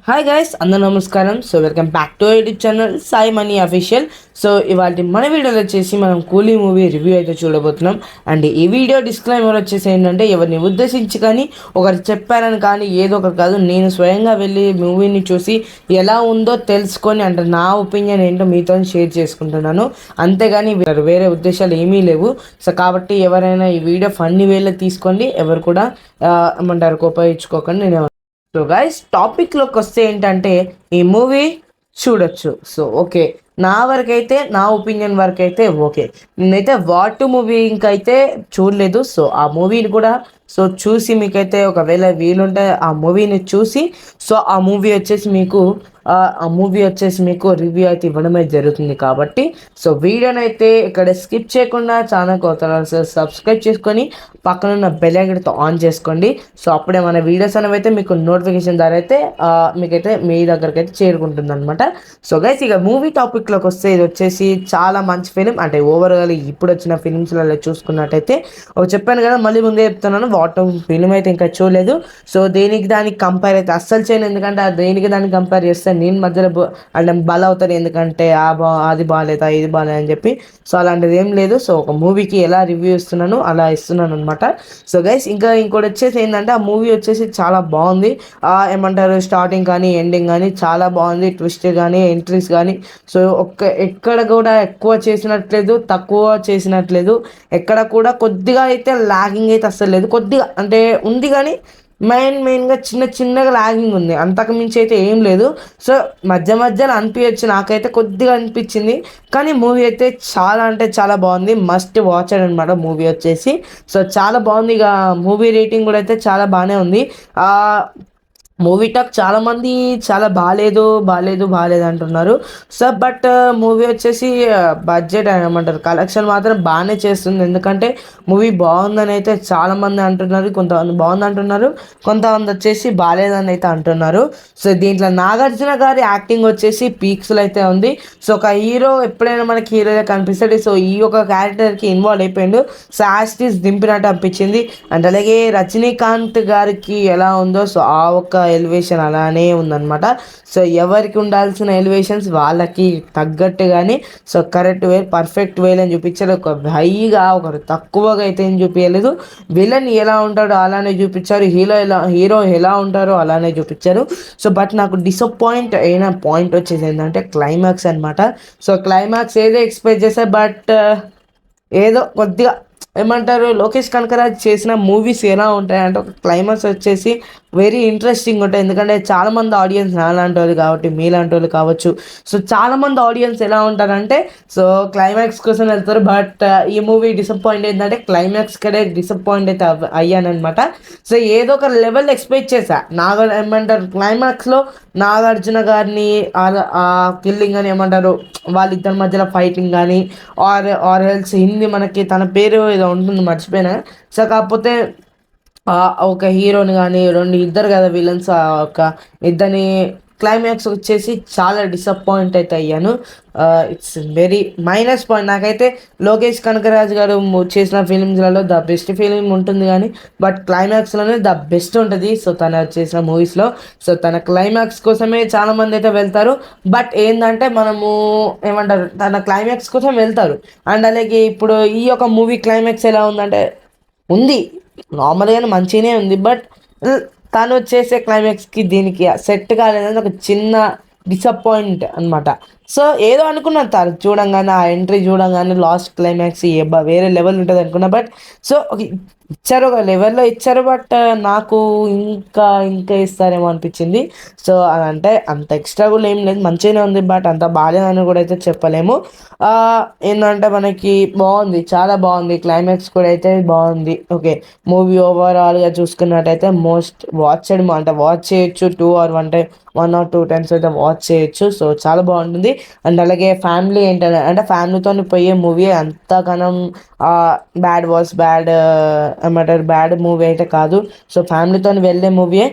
Hi guys అందరూ నమస్కారం. Welcome back to YouTube channel Sai money official. ఇవాళ మన వీడియోలో వచ్చేసి మనం కూలీ మూవీ రివ్యూ అయితే చూడబోతున్నాం. అండ్ ఈ వీడియో డిస్క్లైమర్ వచ్చేసి ఏంటంటే ఎవరిని ఉద్దేశించి కానీ ఒకరు చెప్పారని కానీ ఏదో ఒకటి కాదు, నేను స్వయంగా వెళ్ళి మూవీని చూసి ఎలా ఉందో తెలుసుకొని అంటే నా ఒపీనియన్ ఏంటో మీతో షేర్ చేసుకుంటున్నాను. అంతేగాని వేరే ఉద్దేశాలు ఏమీ లేవు. కాబట్టి ఎవరైనా ఈ వీడియో ఫన్నీ వేలో తీసుకోండి, ఎవరు కూడా ఏమంటారు కోపగించుకోకండి. గైస్ టాపిక్లోకి వస్తే ఏంటంటే ఈ మూవీ చూడొచ్చు. ఓకే, నా వరకైతే నా ఒపీనియన్ వరకు అయితే ఓకే. నేనైతే వాట్ మూవీ ఇంకైతే చూడలేదు. ఆ మూవీని కూడా చూసి మీకైతే ఒకవేళ వీలుంటే ఆ మూవీని చూసి ఆ మూవీ వచ్చేసి మీకు రివ్యూ అయితే ఇవ్వడమే జరుగుతుంది. కాబట్టి వీడియోని అయితే ఇక్కడ స్కిప్ చేయకుండా ఛానల్ కొత్త సబ్స్క్రైబ్ చేసుకొని పక్కనున్న బెల్ ఐకాన్తో ఆన్ చేసుకోండి. అప్పుడే మన వీడియోస్ అనేవి అయితే మీకు నోటిఫికేషన్ ద్వారా అయితే మీకైతే మీ దగ్గరికి అయితే చేరుకుంటుంది అనమాట. గైస్ ఇక మూవీ టాపిక్లోకి వస్తే ఇది వచ్చేసి చాలా మంచి ఫిలిం. అంటే ఓవరాల్ ఇప్పుడు వచ్చిన ఫిలిమ్స్లలో చూసుకున్నట్టయితే చెప్పాను కదా, మళ్ళీ ముందే చెప్తున్నాను, వాట్ ఫిలిం అయితే ఇంకా చూడలేదు. దేనికి దానికి కంపేర్ అయితే అస్సలు చేయను. ఎందుకంటే దేనికి దానికి కంపేర్ చేస్తే నేను మధ్యలో అంటే బల అవుతాను. ఎందుకంటే అది బాగాలేదా ఇది బాగాలేదు అని చెప్పి. అలాంటిది ఏం లేదు. ఒక మూవీకి ఎలా రివ్యూ ఇస్తున్నాను అలా ఇస్తున్నాను అనమాట. గైస్ ఇంకోటి వచ్చేసి ఏంటంటే ఆ మూవీ వచ్చేసి చాలా బాగుంది. ఏమంటారు, స్టార్టింగ్ కానీ ఎండింగ్ కానీ చాలా బాగుంది. ట్విస్ట్ కానీ ఎంట్రీస్ కానీ ఎక్కడ కూడా ఎక్కువ చేసినట్లేదు, తక్కువ చేసినట్లేదు. ఎక్కడ కూడా కొద్దిగా అయితే లాగింగ్ అయితే అస్సలు లేదు. కొద్దిగా అంటే ఉంది కానీ మెయిన్గా చిన్నగా లాగింగ్ ఉంది, అంతకు మించి అయితే ఏం లేదు. మధ్యలో అనిపించచ్చు, నాకైతే కొద్దిగా అనిపించింది. కానీ మూవీ అయితే చాలా అంటే చాలా బాగుంది. మస్ట్ వాచ్ అనమాట మూవీ వచ్చేసి. చాలా బాగుంది. ఇక మూవీ రేటింగ్ కూడా అయితే చాలా బాగానే ఉంది. మూవీ టాక్ చాలామంది చాలా బాగాలేదు అంటున్నారు. బట్ మూవీ వచ్చేసి బడ్జెట్ ఏమంటారు, కలెక్షన్ మాత్రం బాగానే చేస్తుంది. ఎందుకంటే మూవీ బాగుందని అయితే చాలామంది అంటున్నారు. కొంతమంది బాగుంది అంటున్నారు, కొంతమంది వచ్చేసి బాగాలేదని అయితే అంటున్నారు. దీంట్లో నాగార్జున గారి యాక్టింగ్ వచ్చేసి పీక్స్లో అయితే ఉంది. ఒక హీరో ఎప్పుడైనా మనకి హీరోగా కనిపిస్తాడు. ఈ ఒక క్యారెక్టర్కి ఇన్వాల్వ్ అయిపోయిండు. యాస్టీస్ దింపినట్టు అనిపించింది. అండ్ అలాగే రజనీకాంత్ గారికి ఎలా ఉందో ఆ ఒక్క ఎలివేషన్ అలానే ఉందన్నమాట. ఎవరికి ఉండాల్సిన ఎలివేషన్స్ వాళ్ళకి తగ్గట్టుగానే కరెక్ట్ వే పర్ఫెక్ట్ వేలో చూపించారు. ఒక హైగా ఒకరు తక్కువగా అయితే ఏం చూపించలేదు. విలన్ ఎలా ఉంటాడో అలానే చూపించారు. హీరో ఎలా ఉంటారో అలానే చూపించారు. బట్ నాకు డిసప్పాయింట్ అయిన పాయింట్ వచ్చేసి ఏంటంటే క్లైమాక్స్ అనమాట. క్లైమాక్స్ ఏదో ఎక్స్పెక్ట్ చేశారు, బట్ ఏదో కొద్దిగా ఏమంటారు, లోకేష్ కనకరాజ్ చేసిన మూవీస్ ఎలా ఉంటాయంటే ఒక క్లైమాక్స్ వచ్చేసి వెరీ ఇంట్రెస్టింగ్ ఉంటాయి. ఎందుకంటే చాలామంది ఆడియన్స్ నాలాంటి వాళ్ళు కాబట్టి, మీలాంటి వాళ్ళు కావచ్చు. చాలామంది ఆడియన్స్ ఎలా ఉంటారంటే క్లైమాక్స్ కోసం వెళ్తారు. బట్ ఈ మూవీ డిసప్పాయింట్ ఏంటంటే క్లైమాక్స్ కడే డిసప్పాయింట్ అయితే అయ్యానమాట. ఏదో ఒక లెవెల్ ఎక్స్పెక్ట్ చేశా. ఏమంటారు, క్లైమాక్స్లో నాగార్జున గారిని ఆ కిల్లింగ్ అని ఏమంటారు, వాళ్ళిద్దరి మధ్యలో ఫైటింగ్ కానీ ఆర్ హెల్స్ హిందీ మనకి తన పేరు ఏదో ఉంటుంది మర్చిపోయినా. కాకపోతే ఒక హీరోని కానీ ఇద్దరు కదా విలన్స్, ఒక ఇద్దరిని క్లైమాక్స్ వచ్చేసి చాలా డిసప్పాయింట్ అయితే అయ్యాను. It's very minus point. నాకైతే లోకేష్ కనకరాజ్ గారు చేసిన ఫిలిమ్స్లలో ద బెస్ట్ ఫిలిం ఉంటుంది కానీ, బట్ క్లైమాక్స్లోనే ద బెస్ట్ ఉంటుంది. తన చేసిన మూవీస్లో తన క్లైమాక్స్ కోసమే చాలామంది అయితే వెళ్తారు. బట్ ఏంటంటే మనము ఏమంటారు, తన క్లైమాక్స్ కోసం వెళ్తారు. అండ్ అలాగే ఇప్పుడు ఈ యొక్క మూవీ క్లైమాక్స్ ఎలా ఉందంటే ఉంది, నార్మల్గానే మంచిగానే ఉంది. బట్ తను చేసే క్లైమాక్స్కి దీనికి సెట్ కాలేదని ఒక చిన్న డిసప్పాయింట్ అనమాట. ఏదో అనుకున్నాను, తను చూడంగానే ఆ ఎంట్రీ చూడంగానే లాస్ట్ క్లైమాక్స్ వేరే లెవెల్ ఉంటుంది అనుకున్నా. బట్ ఇచ్చారు, ఒక లెవెల్లో ఇచ్చారు. బట్ నాకు ఇంకా ఇస్తారేమో అనిపించింది. అదంటే అంత ఎక్స్ట్రా కూడా ఏం లేదు, మంచిగానే ఉంది. బట్ అంత బాగాలేదని కూడా అయితే చెప్పలేము. ఏంటంటే మనకి బాగుంది, చాలా బాగుంది. క్లైమాక్స్ కూడా అయితే బాగుంది. ఓకే, మూవీ ఓవరాల్గా చూసుకున్నట్టయితే మోస్ట్ వాచ్డ్ అంటే వాచ్ చేయొచ్చు. 1 or 2 times అయితే వాచ్ చేయొచ్చు. చాలా బాగుంటుంది. అండ్ అలాగే ఫ్యామిలీ అంటే ఫ్యామిలీతో పోయే మూవీ, అంతగానం బ్యాడ్ ఏమంటారు, బ్యాడ్ మూవీ అయితే కాదు. ఫ్యామిలీతో వెళ్ళే మూవీయే.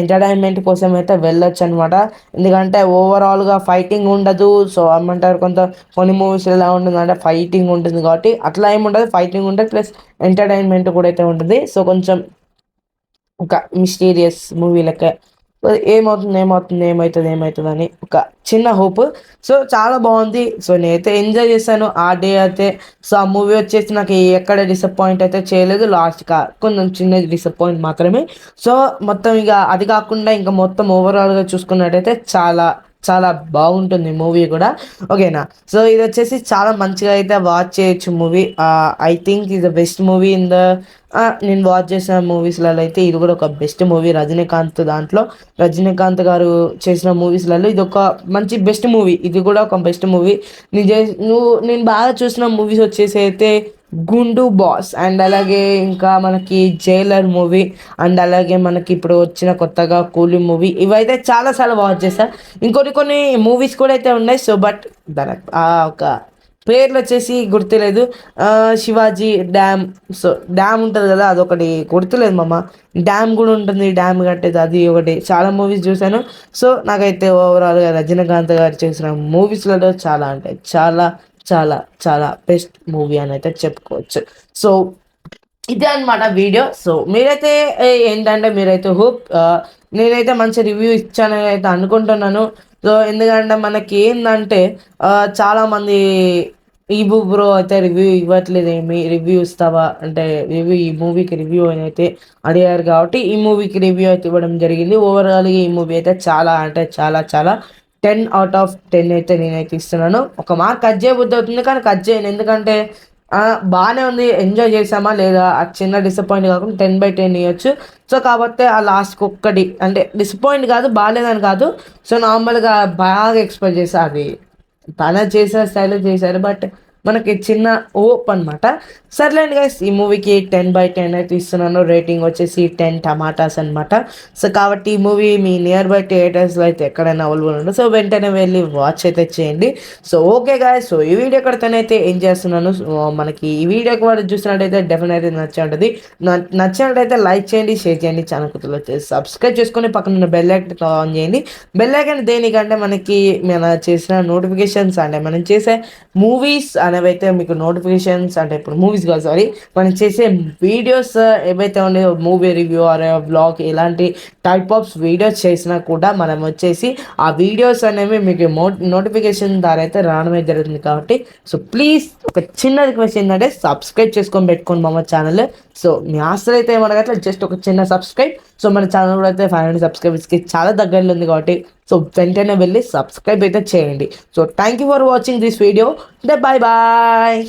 ఎంటర్టైన్మెంట్ కోసం అయితే వెళ్ళొచ్చు అనమాట. ఎందుకంటే ఓవరాల్గా ఫైటింగ్ ఉండదు. ఏమంటారు, కొన్ని మూవీస్ ఎలా ఉంటుంది అంటే ఫైటింగ్ ఉంటుంది కాబట్టి అట్లా ఏముంటుంది, ఫైటింగ్ ఉంటుంది ప్లస్ ఎంటర్టైన్మెంట్ కూడా అయితే ఉంటుంది. కొంచెం ఒక మిస్టీరియస్ మూవీ లెక్క ఏమవుతుంది అని ఒక చిన్న హోప్. సో చాలా బాగుంది. సో నేనైతే ఎంజాయ్ చేశాను ఆ డే అయితే. సో ఆ మూవీ వచ్చేసి నాకు ఎక్కడ డిసప్పాయింట్ అయితే చేయలేదు. లాస్ట్గా కొంచెం చిన్న డిసప్పాయింట్ మాత్రమే. సో మొత్తం ఇక అది కాకుండా ఇంకా మొత్తం ఓవరాల్గా చూసుకున్నట్టయితే చాలా చాలా బాగుంటుంది మూవీ కూడా. ఓకేనా. సో ఇది వచ్చేసి చాలా మంచిగా అయితే వాచ్ చేయొచ్చు మూవీ. ఐ థింక్ ఇది the best movie in the నేను వాచ్ చేసిన మూవీస్లలో అయితే ఇది కూడా ఒక బెస్ట్ మూవీ. రజనీకాంత్ గారు చేసిన మూవీస్లలో ఇది ఒక మంచి బెస్ట్ మూవీ. ఇది కూడా ఒక బెస్ట్ మూవీ. నేను బాగా చూసిన మూవీస్ వచ్చేసి అయితే గుండు బాస్, అండ్ అలాగే ఇంకా మనకి జైలర్ మూవీ, అండ్ అలాగే మనకి ఇప్పుడు వచ్చిన కొత్తగా కూలీ మూవీ, ఇవైతే చాలా చాలా వాచ్ చేస్తా. కొన్ని మూవీస్ కూడా అయితే ఉన్నాయి. సో బట్ దాని ఒక పేర్లు వచ్చేసి గుర్తులేదు. శివాజీ డ్యామ్. సో డ్యామ్ ఉంటుంది కదా, అదొకటి గుర్తులేదు మామ. డ్యామ్ కూడా ఉంటుంది, డ్యామ్ కట్టేది, అది ఒకటి. చాలా మూవీస్ చూశాను. సో నాకైతే ఓవరాల్గా రజనీకాంత్ గారు చేసిన మూవీస్లలో చాలా అంటే చాలా చాలా చాలా బెస్ట్ మూవీ అని అయితే చెప్పుకోవచ్చు. సో ఇదే అనమాట వీడియో. సో మీరైతే ఏంటంటే మీరైతే హోప్ నేనైతే మంచి రివ్యూ ఇచ్చానని అయితే అనుకుంటున్నాను. సో ఎందుకంటే మనకి ఏంటంటే చాలామంది ఈ బుక్ బ్రో అయితే రివ్యూ ఇవ్వట్లేదు, ఏమి రివ్యూ ఇస్తావా అంటే ఈ మూవీకి రివ్యూ అని అయితే అడిగారు కాబట్టి ఈ మూవీకి రివ్యూ అయితే ఇవ్వడం జరిగింది. ఓవరాల్గా ఈ మూవీ అయితే చాలా అంటే చాలా చాలా 10/10 అయితే నేనైతే ఇస్తున్నాను. ఒక మార్క్ కట్ చేయబుద్ధి అవుతుంది కానీ కట్ చేయను, ఎందుకంటే బాగానే ఉంది, ఎంజాయ్ చేసామా లేదా, ఆ చిన్న డిసప్పాయింట్ కాకుండా 10/10 ఇవ్వచ్చు. సో కాబట్టి ఆ లాస్ట్కి ఒక్కటి అంటే డిసప్పాయింట్ కాదు, బాగాలేదని కాదు. సో నార్మల్గా బాగా ఎక్స్పెక్ట్ చేసా, అది తన చేసే స్టైల్లో చేశారు, బట్ మనకి చిన్న ఓప్ అనమాట. సర్లేండి గైస్, ఈ మూవీకి 10/10 అయితే ఇస్తున్నాను. రేటింగ్ వచ్చేసి 10 టమాటాస్ అనమాట. సో కాబట్టి ఈ మూవీ మీ నియర్ బై థియేటర్స్లో అయితే ఎక్కడైనా అవైలబుల్ ఉంటుంది. సో వెంటనే వెళ్ళి వాచ్ అయితే చేయండి. సో ఓకే గాయస్, సో ఈ వీడియో ఎక్కడితోనైతే ఏం చేస్తున్నాను, మనకి ఈ వీడియోకి వాడు చూసినట్టయితే డెఫినెట్లీ నచ్చే ఉంటుంది. నచ్చినట్టయితే లైక్ చేయండి, షేర్ చేయండి, ఛానల్ కొత్తలో సబ్స్క్రైబ్ చేసుకొని పక్కన ఉన్న బెల్ ఐకాన్ ఆన్ చేయండి. బెల్ ఐకాన్ దేనికంటే మనకి మన చేసిన నోటిఫికేషన్స్ అంటే మనం చేసే మూవీస్ అనేవైతే మీకు నోటిఫికేషన్స్ అంటే ఇప్పుడు మూవీస్ కాదు సారీ, మనం చేసే వీడియోస్ ఏవైతే ఉన్నాయో మూవీ రివ్యూ ఆర్ వ్లాగ్ ఇలాంటి టైప్ ఆఫ్ వీడియోస్ చేసినా కూడా మనం వచ్చేసి ఆ వీడియోస్ అనేవి మీకు నోటిఫికేషన్ ద్వారా అయితే రావడమే జరుగుతుంది. కాబట్టి సో ప్లీజ్ ఒక చిన్న రిక్వెస్ట్ ఏంటంటే సబ్స్క్రైబ్ చేసుకొని పెట్టుకోండి మా ఛానల్. సో మీ ఆస్తులు అయితే ఏమనగట్లేదు, జస్ట్ ఒక చిన్న సబ్స్క్రైబ్. సో మన ఛానల్ కూడా అయితే 500 సబ్స్క్రైబర్స్కి చాలా దగ్గరలో ఉంది కాబట్టి సో వెంటనే వెళ్ళి సబ్స్క్రైబ్ అయితే చేయండి. So thank you for watching this video. Bye bye.